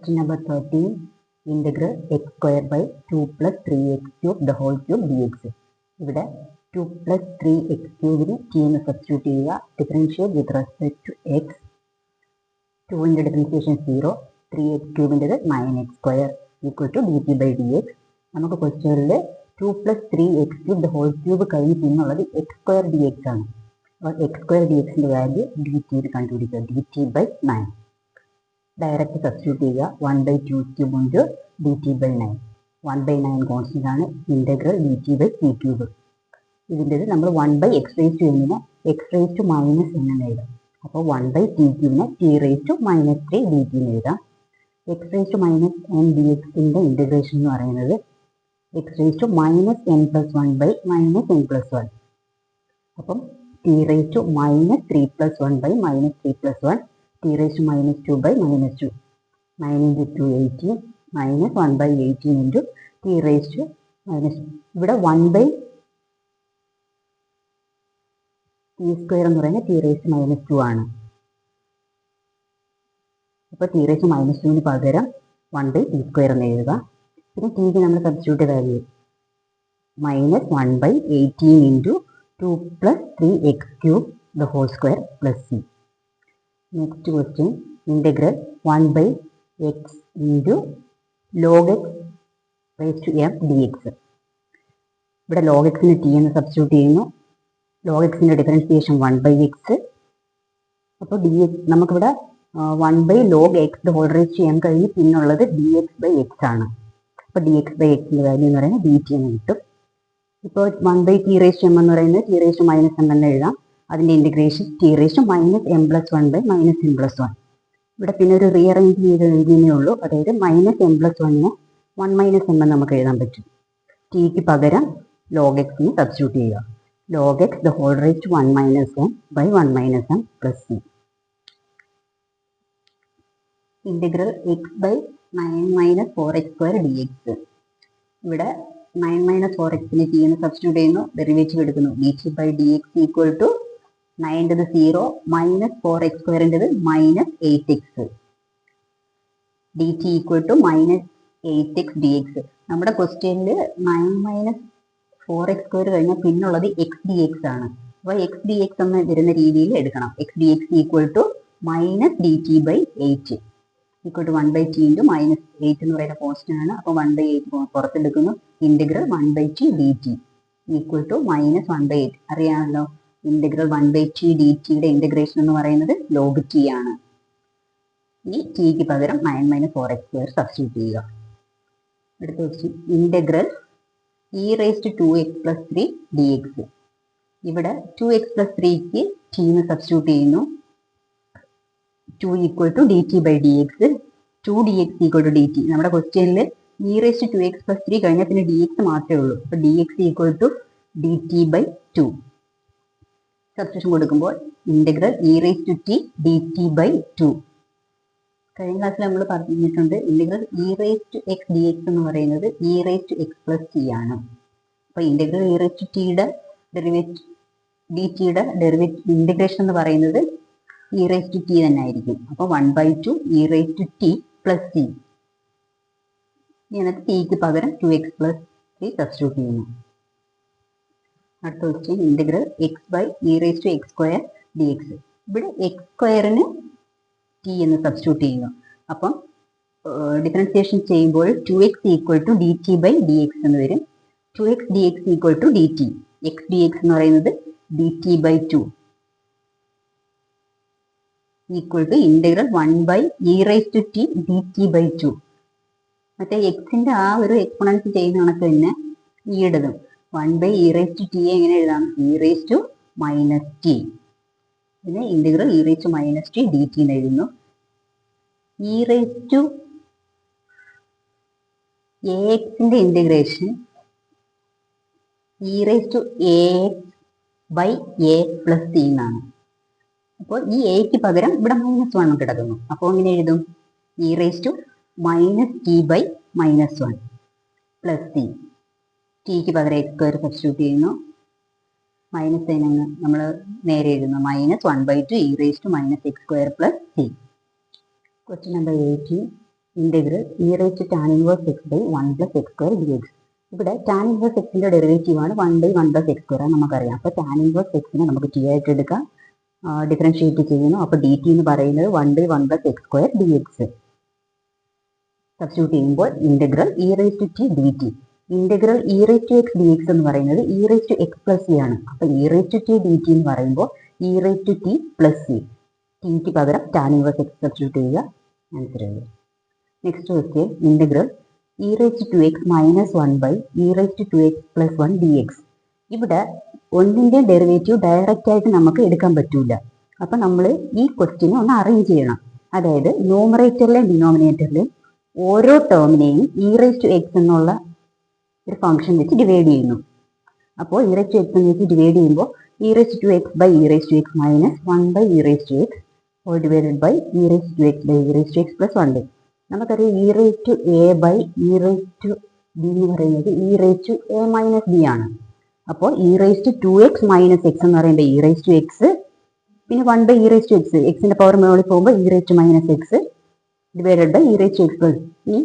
Question number 13. Integral x square by 2 plus 3x cube the whole cube dx. ഇവിടെ 2 plus 3x ക്യൂബിന് t എന്ന് substitute ചെയ്യുക. Differentiate with respect to x. 2ന്റെ differentiation 0. 3x ക്യൂബിൻ്റെത് 9x square equal to dt by dx. നമുക്ക് ക്വസ്റ്റ്യനിൽ 2 plus 3x cube the whole cube കഴിഞ്ഞ് പിന്നുള്ളത് x സ്ക്വയർ dx ആണ്. അപ്പോൾ x സ്ക്വയർ dxൻ്റെ വാല്യൂ dt കണ്ടുപിടിക്കുക. dt by 9. ഡയറക്റ്റ് സബ്സ്റ്റിറ്റ്യൂട്ട് ചെയ്യുക. 1/2 ക്യൂബ് ഉണ്ട് dt ബൈ 9. 1/9 കോൺസ്റ്റന്റ് ആണ്. Integral dt by c cube. ഇതിൻ്റെത് നമ്മൾ 1/x റേസ് ടു എന്നിനെ x raise to minus n എന്ന് എഴുതാം. അപ്പോൾ 1/t ക്യൂബിനെ t raise to minus 3 dt എന്ന് എഴുതാം. x raise to minus n dxൻ്റെ ഇൻ്റഗ്രേഷൻ എന്ന് പറയുന്നത് x raise to minus n plus 1 by minus n plus 1. അപ്പം t raise to minus 3 plus 1 by minus 3 plus 1. t raised to minus 2 by minus 2. 9 into 2 18 minus 1 by 18 into t raised to minus 2. ഇവിടെ 1 by t square എന്ന് പറയുന്നത് t raised to minus 2 ആണ്. അപ്പോൾ t raised to minus 2 ന് പകരം 1 by t square എന്ന് എഴുതുക. പിന്നെ tക്ക് നമ്മൾ substitute value minus 1 by 18 into 2 plus 3x cube the whole square plus c. Next question, integral 1 by x into log x raised to m dx. ഇവിടെ log x ന് t എന്ന് substitute ചെയ്യുന്നു. log x ൻ്റെ differentiation 1 by x. അപ്പോൾ dx നമുക്കിവിടെ 1 by log x the whole raised to m കഴിഞ്ഞ് പിന്നുള്ളത് dx by x ആണ്. അപ്പോൾ dx by x ൻ്റെ വാല്യൂ എന്ന് പറയുന്നത് dt എന്ന് കിട്ടും. ഇപ്പോൾ 1 by t raised to m എന്ന് പറയുന്നത് t raised to minus m എന്ന് എഴുതാം. അതിൻ്റെ integration t raised to minus m plus 1 by minus n plus 1. ഇവിടെ പിന്നെ ഒരു റീഅറേഞ്ച് ചെയ്ത് എഴുതിയേ ഉള്ളൂ. അതായത് minus m plus 1നെ 1 minus m എന്ന് നമുക്ക് എഴുതാൻ പറ്റും. tക്ക് പകരം log x ന് സബ്സ്റ്റിറ്റ്യൂട്ട് ചെയ്യുക. log x the whole raised to 1 minus m by 1 minus m plus c. Integral x by 9 minus 4x square dx. ഇവിടെ 9 minus 4x ന് t എന്ന് സബ്സ്റ്റിറ്റ്യൂട്ട് ചെയ്യുന്നു. ഡെറിവേറ്റീവ് എടുക്കുന്നു. dt by dx equal to 9 0 minus 4x സ്ക്വയറിൻ്റെത് minus 8x. dt equal to minus 8x dx. നമ്മുടെ ക്വസ്റ്റ്യനിൽ 9 minus 4x square കഴിഞ്ഞാൽ പിന്നുള്ളത് x dx ആണ്. അപ്പോൾ x dx എന്ന് വരുന്ന രീതിയിൽ എടുക്കണം. x dx equal to minus dt by 8 equal to 1/t into minus 8 എന്ന് പറയുന്ന കോൺസ്റ്റന്റ് ആണ്. അപ്പോൾ 1/8 പുറത്തെടുക്കുന്നു. Integral 1/t dt equal to minus 1/8. അറിയാമല്ലോ, ഇൻ്റഗ്രൽ 1/t ഡിറ്റിയുടെ ഇൻ്റഗ്രേഷൻ എന്ന് പറയുന്നത് log t ആണ്. ഇനി tക്ക് പകരം 9 minus 4x square സബ്സ്റ്റിറ്റ്യൂട്ട് ചെയ്യുക. അടുത്ത question, integral e raised to 2x plus 3 dx. ഇവിടെ 2x plus 3ക്ക് t എന്ന് സബ്സ്റ്റിറ്റ്യൂട്ട് ചെയ്യുന്നു. 2 equal to dt by dx. 2 dx equal to dt. നമ്മുടെ ക്വസ്റ്റ്യനിൽ e raised to 2x plus 3 കഴിഞ്ഞാൽ പിന്നെ dx മാത്രമേ ഉള്ളൂ. അപ്പോൾ dx equal to dt by 2. Substitution കൊടുക്കുമ്പോൾ integral e raised to t dt by 2. കഴിഞ്ഞ ക്ലാസ്സിൽ നമ്മൾ പറഞ്ഞിട്ടുണ്ട് integral e raised to x dx എന്ന് പറയുന്നത് e raised to x plus t ആണ്. അപ്പോൾ ഇൻ്റഗ്രൽ e raised to tയുടെ ഡെറിവേറ്റീവ് ഡിറ്റിയുടെ ഡെറിവേറ്റീവ് ഇൻ്റഗ്രേഷൻ എന്ന് പറയുന്നത് e raised to t തന്നെ ആയിരിക്കും. അപ്പോൾ 1/2 e raised to t plus t. എന്നിട്ട് tക്ക് പകരം 2x plus 3 സബ്സ്റ്റിറ്റ്യൂട്ട് ചെയ്യുന്നു. അടുത്ത question, integral x by e raised to x square dx. ഇവിടെ x സ്ക്വയറിന് t എന്ന് സബ്സ്റ്റിറ്റ്യൂട്ട് ചെയ്യുന്നു. അപ്പം ഡിഫറൻസിയേഷൻ ചെയ്യുമ്പോൾ 2x equal to dt by dx എന്ന് വരും. 2x dx equal to dt. x dx എന്ന് പറയുന്നത് dt by 2 equal to integral 1 by e raised to t dt by 2. മറ്റേ എക്സിൻ്റെ ആ ഒരു എക്സ്പോണൻസ് ചെയ്യുന്ന കണക്ക് തന്നെ ഈയിടതും 1 by e raised to t എങ്ങനെ എഴുതാം? e raised to minus t. പിന്നെ integral e raised to minus t dt എന്ന് എഴുതുന്നു. e raised to axൻ്റെ integration e raised to ax by a plus t എന്നാണ്. അപ്പോൾ ഈ എക്ക് പകരം ഇവിടെ -1 കിടക്കുന്നു. അപ്പോൾ ഇങ്ങനെ എഴുതും e raised to minus t by -1 plus t. tക്ക് പകരം x സ്ക്വയർ സബ്സ്റ്റിറ്റ്യൂട്ട് ചെയ്യുന്നു. മൈനസ് സൈൻ നമ്മൾ നേരെ എഴുതുന്നു. -1/2 e raised to minus x square plus c. Question number 18. Integral e raise to tan inverse x by 1 plus x square d x. ഇവിടെ tan inverse എക്സിന്റെ derivative ആണ് 1 by 1 plus x square ആണ് നമുക്കറിയാം. അപ്പോൾ tan inverse എക്സിനെ നമുക്ക് T ആയിട്ട് എടുക്കാം. Differentiate ചെയ്യുന്നു. അപ്പോൾ ഡി ടി എന്ന് പറയുന്നത് 1 by 1 plus x square d x. Substitute ചെയ്യുമ്പോൾ integral e raise to t d t. Integral e raise to x d x എന്ന് പറയുന്നത് e raise to x plus c ആണ്. അപ്പോൾ e raise to t d t എന്ന് പറയുമ്പോൾ e raise to t plus c. ടിക്ക് പകരം tan inverse x substitute ചെയ്യുക. Answer ചെയ്യുക. Next question integral e raise to x minus 1 by e raise to x plus 1 d x. ഇവിടെ ഒന്നിൻ്റെ derivative direct ആയിട്ട് നമുക്ക് എടുക്കാൻ പറ്റൂല. അപ്പം നമ്മൾ ഈ ക്വസ്റ്റ്യനെ ഒന്ന് അറേഞ്ച് ചെയ്യണം. അതായത് ന്യൂമറേറ്ററിലെയും ഡിനോമിനേറ്ററിലെയും ഓരോ ടേമിനെയും ഇ റേസ് ടു എക്സ് എന്നുള്ള ഒരു ഫംഗ്ഷൻ വെച്ച് ഡിവൈഡ് ചെയ്യുന്നു. അപ്പോൾ ഇ റേസ് ടു എക്സ് എന്ന് വെച്ച് ഡിവൈഡ് ചെയ്യുമ്പോൾ e raise to x by e raise to x minus 1 by e raise to x whole divided by e raise to x by e raise to x plus 1. നമുക്കറിയാം e raise to a by e raise to b എന്ന് പറയുന്നത് e raise to a minus b ആണ്. അപ്പോൾ e raise to 2x minus x എന്ന് പറയുമ്പോൾ e raise to x, പിന്നെ 1 by e raise to x, എക്സിന്റെ power മുകളിൽ പോകുമ്പോൾ e raise to minus x divided by e raise to x plus. ഈ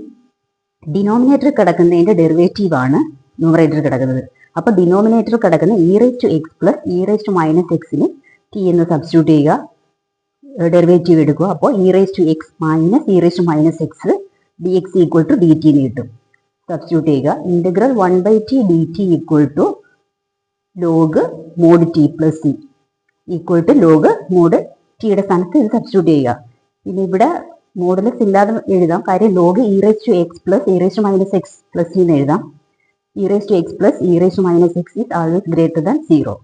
denominator കിടക്കുന്നതിന്റെ ഡെറിവേറ്റീവ് ആണ് ന്യൂമറേറ്റർ കിടക്കുന്നത്. അപ്പോൾ ഡിനോമിനേറ്റർ കിടക്കുന്ന e raise to x plus e raise to minus എക്സിന് ടി എന്ന് സബ്സ്റ്റിറ്റ്യൂട്ട് ചെയ്യുക. ഡെറിവേറ്റീവ് എടുക്കുക. അപ്പോൾ e raise to x minus e raise to minus x d x equal to d t എന്ന് കിട്ടും. സബ്സ്റ്റിറ്റ്യൂട്ട് ചെയ്യുക. Integral 1 by T d t equal to log mod t plus c equal to log mod ടിയുടെ സ്ഥാനത്ത് ഇത് substitute ചെയ്യുക. പിന്നെ ഇവിടെ modulus ഇല്ലാതെ എഴുതാം. കാര്യം log e raise to x plus e raise to minus x plus c എന്ന് എഴുതാം. E raise to x plus e raise to minus x is always greater than 0.